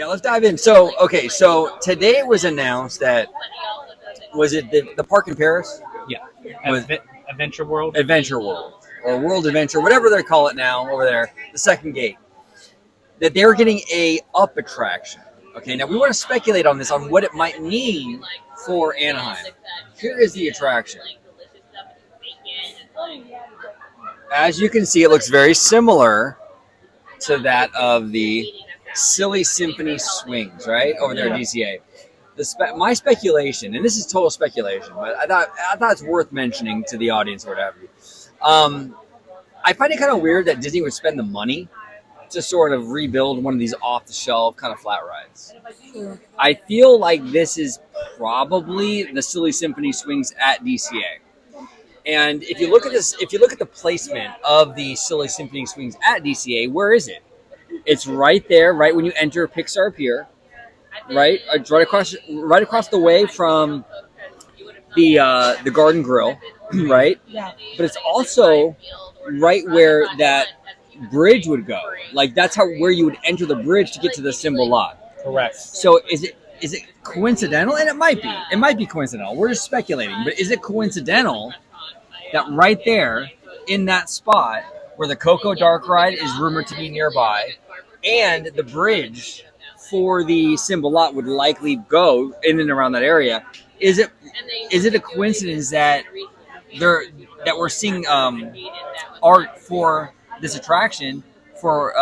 Yeah, let's dive in. So, okay, so today it was announced that was it the park in Paris Yeah. was Adventure World. Adventure World or World Adventure, whatever they call it now over there, the second gate. That they're getting a up attraction. Okay, now we want to speculate on this on what it might mean for Anaheim. Here is the attraction. As you can see, it looks very similar to that of the Silly Symphony swings, right over there at DCA. My speculation, and this is total speculation, but I thought it's worth mentioning to the audience or whatever. I find it kind of weird that Disney would spend the money to sort of rebuild one of these off-the-shelf kind of flat rides. I feel like this is probably the Silly Symphony swings at DCA. And if you look at this, if you look at the placement of the Silly Symphony swings at DCA, where is it? It's right there, right when you enter Pixar Pier, right, right across the way from the Garden Grill, right? Yeah. But it's also right where that bridge would go. Like that's where you would enter the bridge to get to the symbol lot. Correct. So is it coincidental? And it might be. It might be coincidental. We're just speculating. But is it coincidental that right there in that spot where the Coco Dark Ride is rumored to be nearby and the bridge for the symbol lot would likely go in and around that area? Is it a coincidence that we're seeing art for this attraction for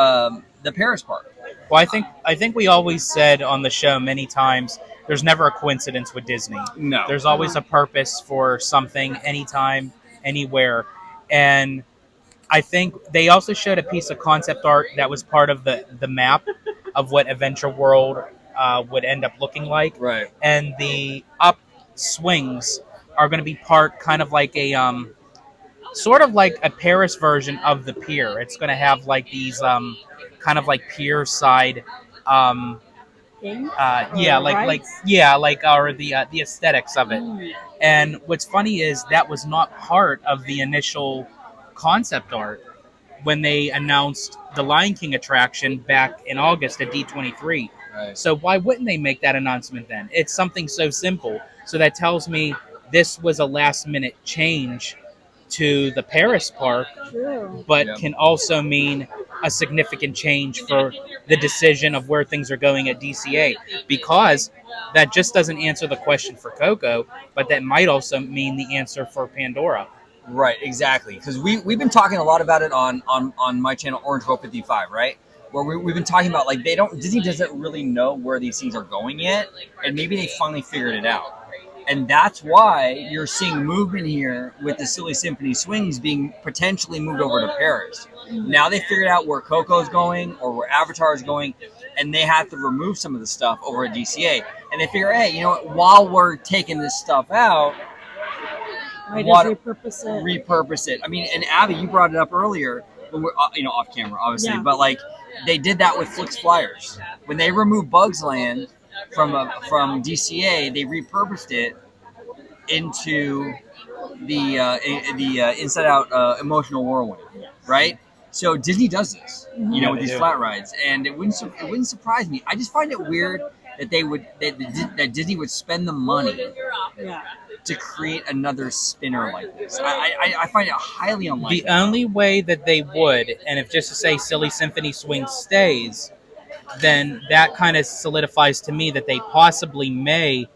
the Paris park? Well, I think we always said on the show many times, there's never a coincidence with Disney. No. There's always a purpose for something, anytime, anywhere. And I think they also showed a piece of concept art that was part of the map of what Adventure World would end up looking like. Right. And the up swings are going to be part kind of like a sort of like a Paris version of the pier. It's going to have like these kind of like pier side the aesthetics of it. And what's funny is that was not part of the initial concept art when they announced the Lion King attraction back in August at D23. Right. So why wouldn't they make that announcement then? It's something so simple. So that tells me this was a last minute change to the Paris park, but can also mean a significant change for the decision of where things are going at DCA, because that just doesn't answer the question for Coco, but that might also mean the answer for Pandora. Right, exactly. Because we've been talking a lot about it on my channel, Orange Row 55, right? Where we've been talking about like Disney doesn't really know where these things are going yet, and maybe they finally figured it out. And that's why you're seeing movement here with the Silly Symphony swings being potentially moved over to Paris. Now they figured out where Coco's going or where Avatar is going, and they have to remove some of the stuff over at DCA. And they figure, hey, you know what? While we're taking this stuff out, repurpose it. I mean, and Abby, you brought it up earlier, when we're off camera, obviously, but like they did that with Flix Flyers when they removed Bugs Land from DCA. They repurposed it into the Inside Out Emotional Whirlwind, right? So Disney does this, with these flat rides, and it wouldn't surprise me. I just find it weird that that Disney would spend the money to create another spinner like this. I find it highly unlikely. The only way that they would, and if just to say Silly Symphony Swing stays, then that kind of solidifies to me that they possibly may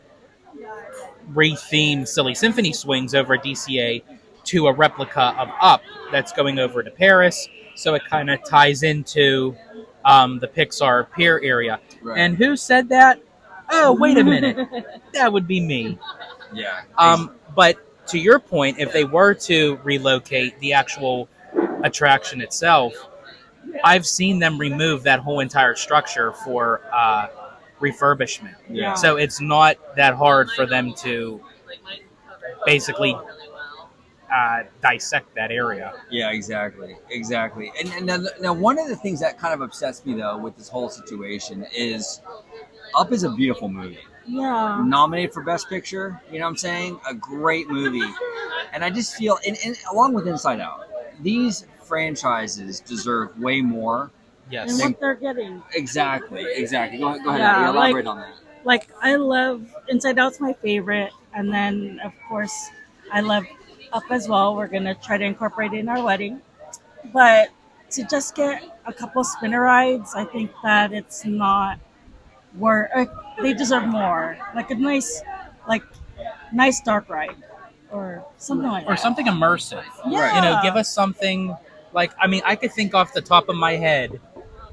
re-theme Silly Symphony Swings over at DCA to a replica of Up that's going over to Paris. So it kind of ties into the Pixar Pier area. Right. And who said that? Oh, wait a minute. That would be me. Yeah. But to your point, if they were to relocate the actual attraction itself, I've seen them remove that whole entire structure for refurbishment. Yeah. So it's not that hard for them to basically dissect that area. Yeah, exactly. And now one of the things that kind of upsets me though with this whole situation is Up is a beautiful movie. Yeah. Nominated for Best Picture, you know what I'm saying? A great movie. And I just feel, and along with Inside Out, these franchises deserve way more Yes. and what they're getting. Exactly. Go ahead. Yeah, Abby, elaborate on that. Like I love Inside Out's my favorite, and then of course I love Up as well. We're gonna try to incorporate it in our wedding, but to just get a couple spinner rides, I think that it's not worth. They deserve more, like a like nice dark ride or something like Or that. something immersive. Yeah, You know, give us something like, I mean, I could think off the top of my head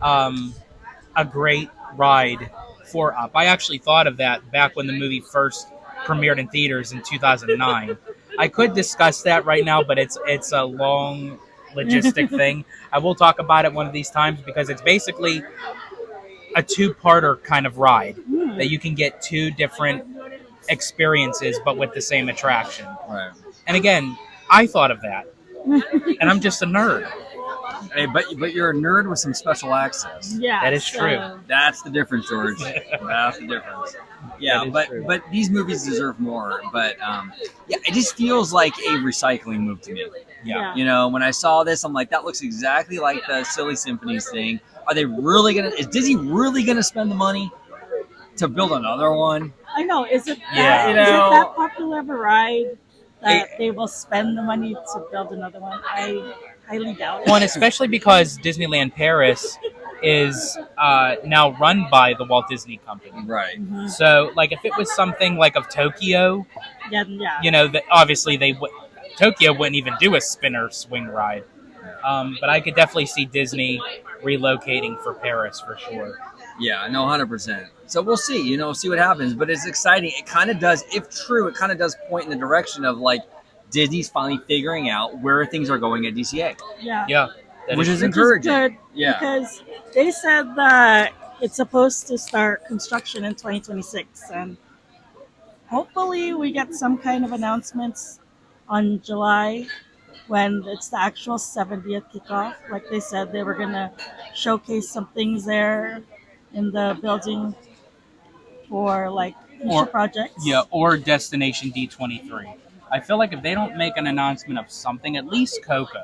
a great ride for Up. I actually thought of that back when the movie first premiered in theaters in 2009. I could discuss that right now, but it's a long logistic thing. I will talk about it one of these times because it's basically a two-parter kind of ride that you can get two different experiences but with the same attraction. Right. And again, I thought of that. And I'm just a nerd. Hey, but you're a nerd with some special access. yeah, That is true. That's the difference, George. That's the difference. Yeah, That is but true. but these movies deserve more. But yeah, it just feels like a recycling move to me. Yeah. You know, when I saw this, I'm like, that looks exactly like the Silly Symphonies thing. Are they really gonna? Is Disney really gonna spend the money to build another one? I know. Is it that, Yeah. You is know, it that popular of a ride that they will spend the money to build another one? I highly doubt it. One, especially because Disneyland Paris is now run by the Walt Disney Company. Right. Mhm. So, like, if it was something like of Tokyo, Yeah. you know, that obviously Tokyo wouldn't even do a spinner swing ride. But I could definitely see Disney relocating for Paris for sure. Yeah, no, 100%. So we'll see. You know, see what happens. But it's exciting. It kind of does, if true, it kind of does point in the direction of like Disney's finally figuring out where things are going at DCA, Yeah. Yeah, that which is true. encouraging. Good Yeah. because they said that it's supposed to start construction in 2026, and hopefully we get some kind of announcements on July when it's the actual 70th kickoff. Like they said, they were gonna showcase some things there in the building for like future Or- projects. Yeah, or Destination D23. I feel like if they don't make an announcement of something, at least Coco.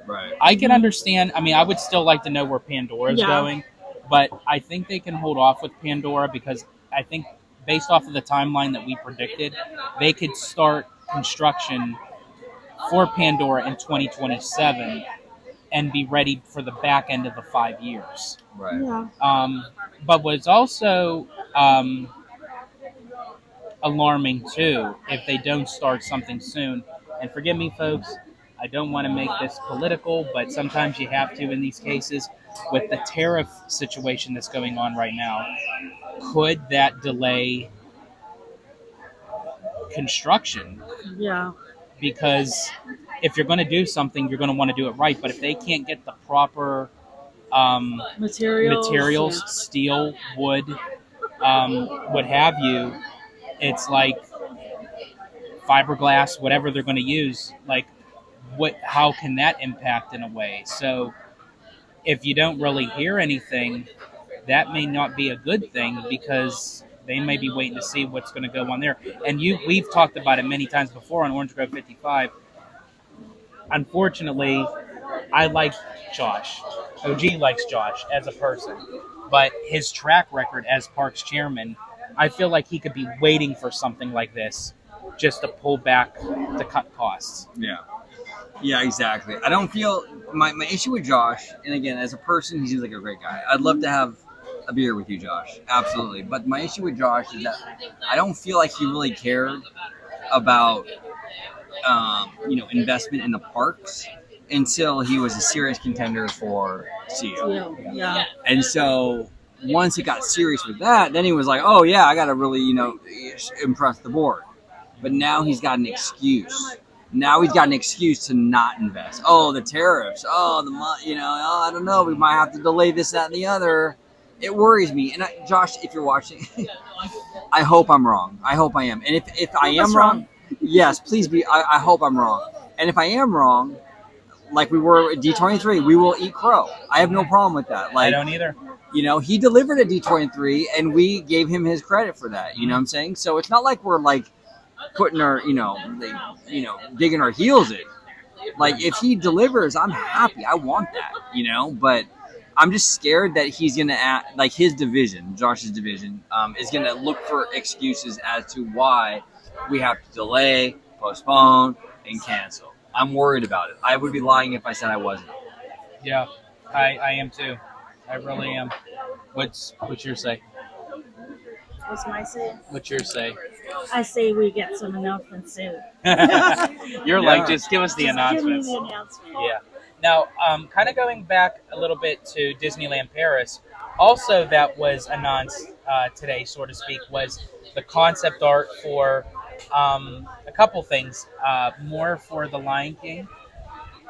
Right. I can understand. I mean, I would still like to know where Pandora's Yeah. going, but I think they can hold off with Pandora because I think, based off of the timeline that we predicted, they could start construction for Pandora in 2027 and be ready for the back end of the 5 years. Right. Yeah. But what's also alarming too, if they don't start something soon, and forgive me, folks, I don't want to make this political, but sometimes you have to in these cases. With the tariff situation that's going on right now, could that delay construction? Yeah. Because if you're going to do something, you're going to want to do it right. But if they can't get the proper materials, Yeah. steel, wood, what have you, it's like fiberglass, whatever they're going to use. Like, how can that impact in a way? So if you don't really hear anything, that may not be a good thing because they may be waiting to see what's going to go on there. And we've talked about it many times before on Orange Grove 55. Unfortunately, I like Josh. OG likes Josh as a person. But his track record as Parks chairman, I feel like he could be waiting for something like this just to pull back to cut costs. Yeah. Yeah, exactly. I don't feel my issue with Josh, and again, as a person, he seems like a great guy. I'd love to have a beer with you, Josh. Absolutely. But my issue with Josh is that I don't feel like he really cared about investment in the parks until he was a serious contender for CEO. Yeah. And so once it got serious with that, then he was like, oh yeah, I got to really, impress the board. But now he's got an excuse. Now he's got an excuse to not invest. Oh, the tariffs. Oh, I don't know. We might have to delay this, that, and the other. It worries me. And Josh, if you're watching, I hope I'm wrong. I hope I am. And if I am wrong, yes, please be. I hope I'm wrong. And if I am wrong, like we were at D23, we will eat crow. I have no problem with that. Like, I don't either. He delivered at D23, and we gave him his credit for that. You know what I'm saying? So it's not like we're like putting our, digging our heels in. Like, if he delivers, I'm happy. I want that, But I'm just scared that he's gonna act like his division, Josh's division, is gonna look for excuses as to why we have to delay, postpone, and cancel. I'm worried about it. I would be lying if I said I wasn't. Yeah, I am too. I really am. What's your say? What's my say? What's your say? I say we get some announcements soon. You're like, just give us the Just give me announcements. the announcement. Yeah. Now, kind of going back a little bit to Disneyland Paris, also that was announced today, so to speak, was the concept art for a couple things. More for the Lion King.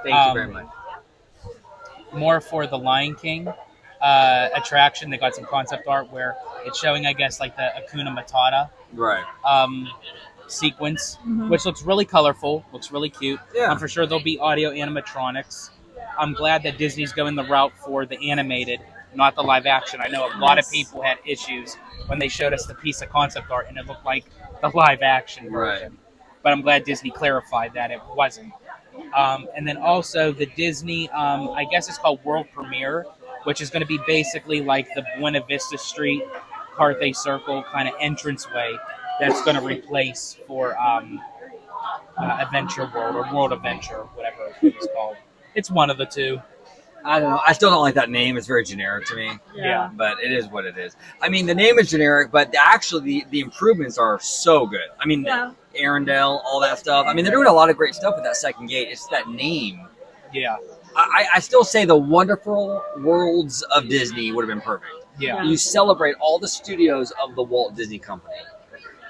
Thank you very much. More for the Lion King attraction. They got some concept art where it's showing, I guess, like the Hakuna Matata Right. sequence, which looks really colorful, looks really cute. Yeah. I'm for sure there'll be audio animatronics. I'm glad that Disney's going the route for the animated, not the live action. I know a lot of people had issues when they showed us the piece of concept art and it looked like the live action version. But I'm glad Disney clarified that it wasn't. And then also the Disney, I guess it's called World Premiere, which is going to be basically like the Buena Vista Street, Carthay Circle kind of entranceway that's going to replace for Adventure World or World Adventure, whatever it's called. It's one of the two. I don't know. I still don't like that name. It's very generic to me. Yeah. But it is what it is. I mean, the name is generic, but actually the improvements are so good. I mean, Arendelle, all that stuff. I mean, they're doing a lot of great stuff with that second gate. It's that name. Yeah. I still say the Wonderful Worlds of Disney would have been perfect. Yeah. You celebrate all the studios of the Walt Disney Company.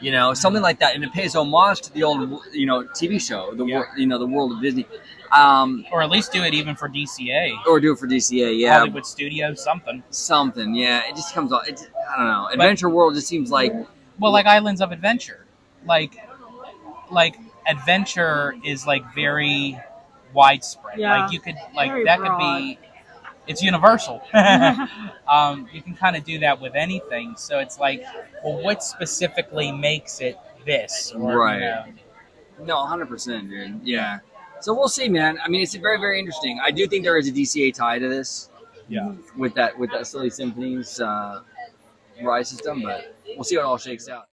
You know, something like that, and it pays homage to the old, TV show, the World of Disney, or at least do it even for DCA, or do it for DCA, yeah, Hollywood Studios, something. Yeah. It just comes off. I don't know. Adventure World just seems like like Islands of Adventure, like adventure is like very widespread. Yeah. Like you could Very that broad. could be. It's universal. You can kind of do that with anything. So it's like, well, what specifically makes it this? Or, right. No, 100%, dude. Yeah. So we'll see, man. I mean, it's very, very interesting. I do think there is a DCA tie to this. Yeah. With that Silly Symphonies ride system, but we'll see how it all shakes out.